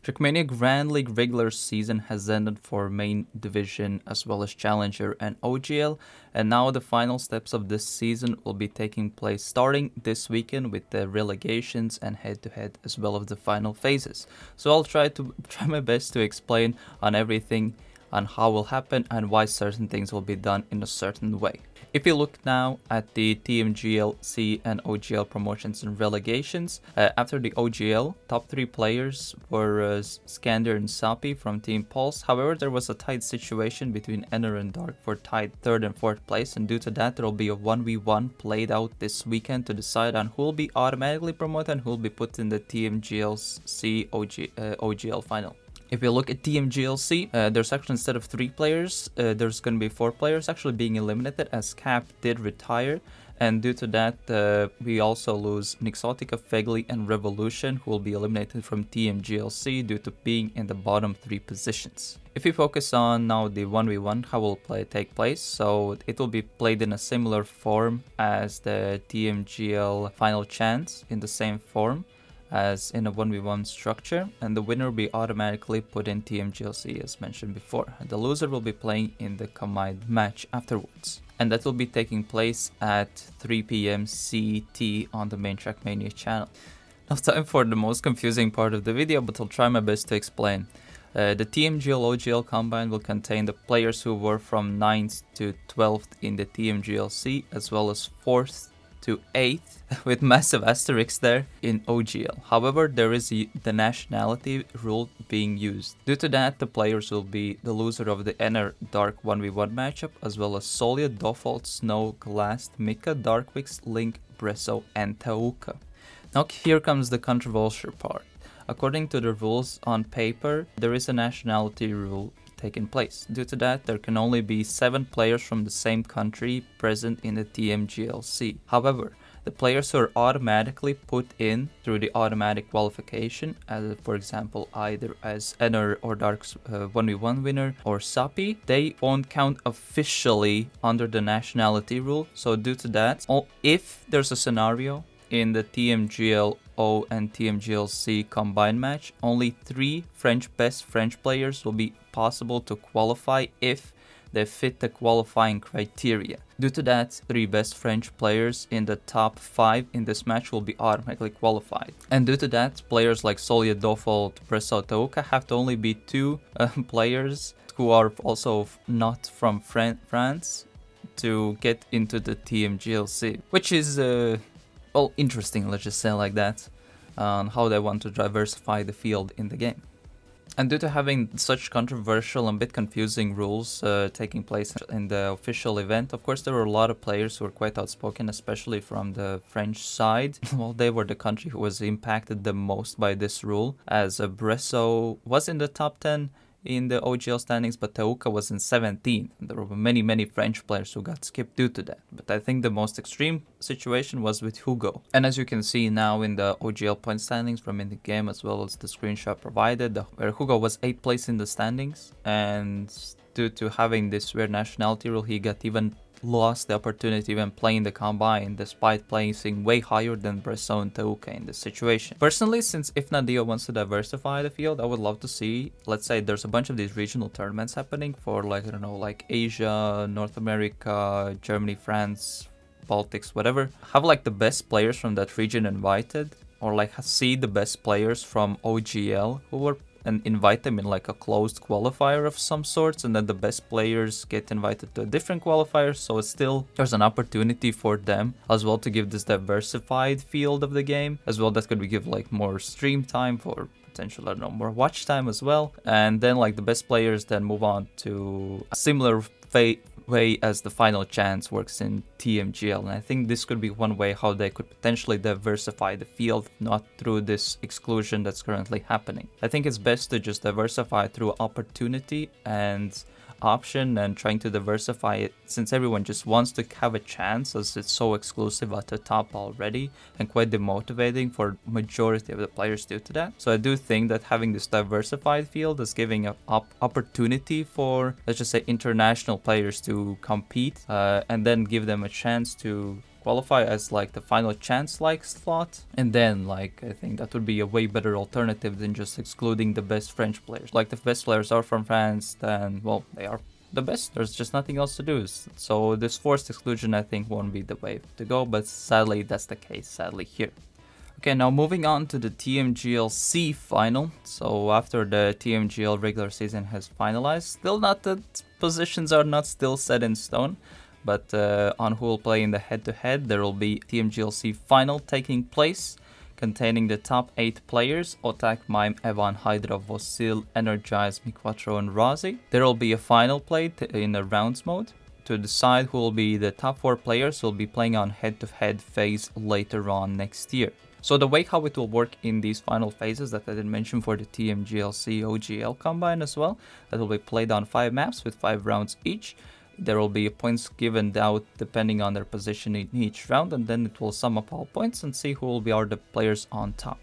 Trackmania Grand League regular season has ended for main division as well as Challenger and OGL, and now the final steps of this season will be taking place starting this weekend with the relegations and head-to-head as well as the final phases. So I'll try my best to explain on everything on how will happen and why certain things will be done in a certain way. If you look now at the TMGL and OGL promotions and relegations, after the OGL, top 3 players were Skander and Sapi from Team Pulse. However, there was a tight situation between Enner and Dark for tied 3rd and 4th place, and due to that there will be a 1v1 played out this weekend to decide on who will be automatically promoted and who will be put in the TMGLC OGL Final. If you look at TMGLC, there's actually, instead of 3 players, there's going to be 4 players actually being eliminated as Cap did retire. And due to that, we also lose Nixotica, Fegli, and Revolution, who will be eliminated from TMGLC due to being in the bottom 3 positions. If we focus on now the 1v1, how will play take place, so it will be played in a similar form as the TMGL Final Chance, in the same form as in a 1v1 structure, and the winner will be automatically put in TMGLC as mentioned before. The loser will be playing in the combined match afterwards, and that will be taking place at 3 PM CT on the main Trackmania channel. Now time for the most confusing part of the video, but I'll try my best to explain. The TMGL OGL combine will contain the players who were from 9th to 12th in the TMGLC, as well as 4th to 8th with massive asterisks there in OGL. However, there is the nationality rule being used. Due to that, the players will be the loser of the Enner Dark 1v1 matchup, as well as Solia, Default, Snow, Glast, Mika, Darkwix, Link, Bresso, and Tauka. Now here comes the controversial part. According to the rules on paper, there is a nationality rule taking place. Due to that, there can only be 7 players from the same country present in the TMGLC. However, the players who are automatically put in through the automatic qualification, as for example either as Enner or Dark's 1v1 winner or Sapi, they won't count officially under the nationality rule. So due to that, if there's a scenario in the TMGLO and TMGLC combined match, only 3 best French players will be possible to qualify if they fit the qualifying criteria. Due to that, 3 best French players in the top 5 in this match will be automatically qualified. And due to that, players like Solia, Default, Bresso, Tauka have to only be 2 players who are also not from France to get into the TMGLC, which is well, interesting, let's just say like that, on how they want to diversify the field in the game. And due to having such controversial and bit confusing rules taking place in the official event, of course there were a lot of players who were quite outspoken, especially from the French side. Well, they were the country who was impacted the most by this rule, as Bresso was in the top 10 in the OGL standings, but Tauka was in 17. There were many French players who got skipped due to that. But I think the most extreme situation was with Hugo. And as you can see now in the OGL point standings from in the game, as well as the screenshot provided, where Hugo was 8th place in the standings, and due to having this weird nationality rule, he got even lost the opportunity when playing the combine, despite placing way higher than Bresso and Tauka in this situation. Personally, since if Nadio wants to diversify the field, I would love to see, let's say there's a bunch of these regional tournaments happening for, like, I don't know, like Asia, North America, Germany, France, Baltics, whatever. Have like the best players from that region invited, or like see the best players from OGL who were, and invite them in like a closed qualifier of some sorts, and then the best players get invited to a different qualifier, so it's still, there's an opportunity for them as well to give this diversified field of the game as well. That could be give like more stream time for potential, I don't know, more watch time as well, and then like the best players then move on to a similar way as the final chance works in TMGL. And I think this could be one way how they could potentially diversify the field, not through this exclusion that's currently happening. I think it's best to just diversify through opportunity and option, and trying to diversify it, since everyone just wants to have a chance, as it's so exclusive at the top already and quite demotivating for majority of the players due to that. So I do think that having this diversified field is giving an opportunity for, let's just say, international players to compete and then give them a chance to qualify as like the final chance like slot. And then like I think that would be a way better alternative than just excluding the best French players. Like the best players are from France, then well, they are the best. There's just nothing else to do. So this forced exclusion I think won't be the way to go, but sadly that's the case sadly here. Okay, now moving on to the TMGL final. So after the TMGL regular season has finalized, still not the positions are not still set in stone, but on who will play in the head-to-head, there will be TMGL final taking place, containing the top 8 players: Otak, Mime, Evan, Hydra, Vosil, Energize, Miquatro, and Razi. There will be a final played in a rounds mode to decide who will be the top 4 players who will be playing on head-to-head phase later on next year. So the way how it will work in these final phases that I did mention for the TMGLC OGL combine as well, that will be played on 5 maps with 5 rounds each. There will be points given out depending on their position in each round, and then it will sum up all points and see who will be the players on top.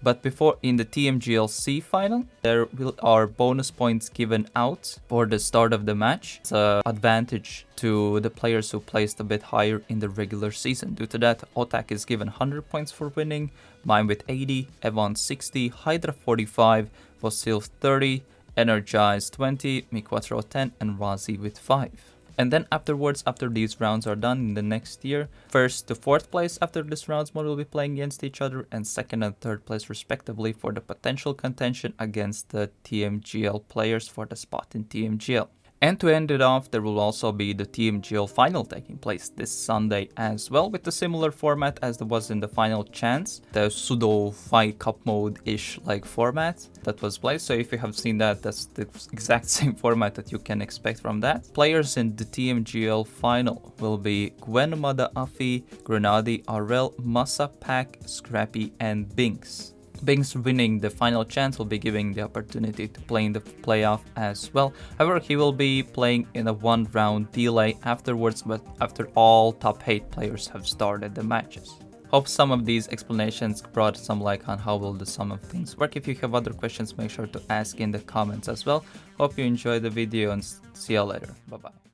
But before, in the TMGLC final, there are bonus points given out for the start of the match. It's an advantage to the players who placed a bit higher in the regular season. Due to that, Otak is given 100 points for winning, Mime with 80, Evan 60, Hydra 45, Vosil 30, Energize 20, Miquatro 10, and Razi with 5. And then afterwards, after these rounds are done in the next year, 1st to 4th place after this rounds mode will be playing against each other, and 2nd and 3rd place respectively for the potential contention against the TMGL players for the spot in TMGL. And to end it off, there will also be the TMGL final taking place this Sunday as well, with a similar format as there was in the final chance, the pseudo fight cup mode-ish like format that was played. So if you have seen that, that's the exact same format that you can expect from that. Players in the TMGL final will be Gwen, Mada, Afi, Grenadi, Arel, Massa, Pack, Scrappy, and Binks. Binks winning the final chance will be giving the opportunity to play in the playoff as well. However, he will be playing in a 1-round delay afterwards, but after all top 8 players have started the matches. Hope some of these explanations brought some light on how will the sum of things work. If you have other questions, make sure to ask in the comments as well. Hope you enjoyed the video and see you later. Bye bye.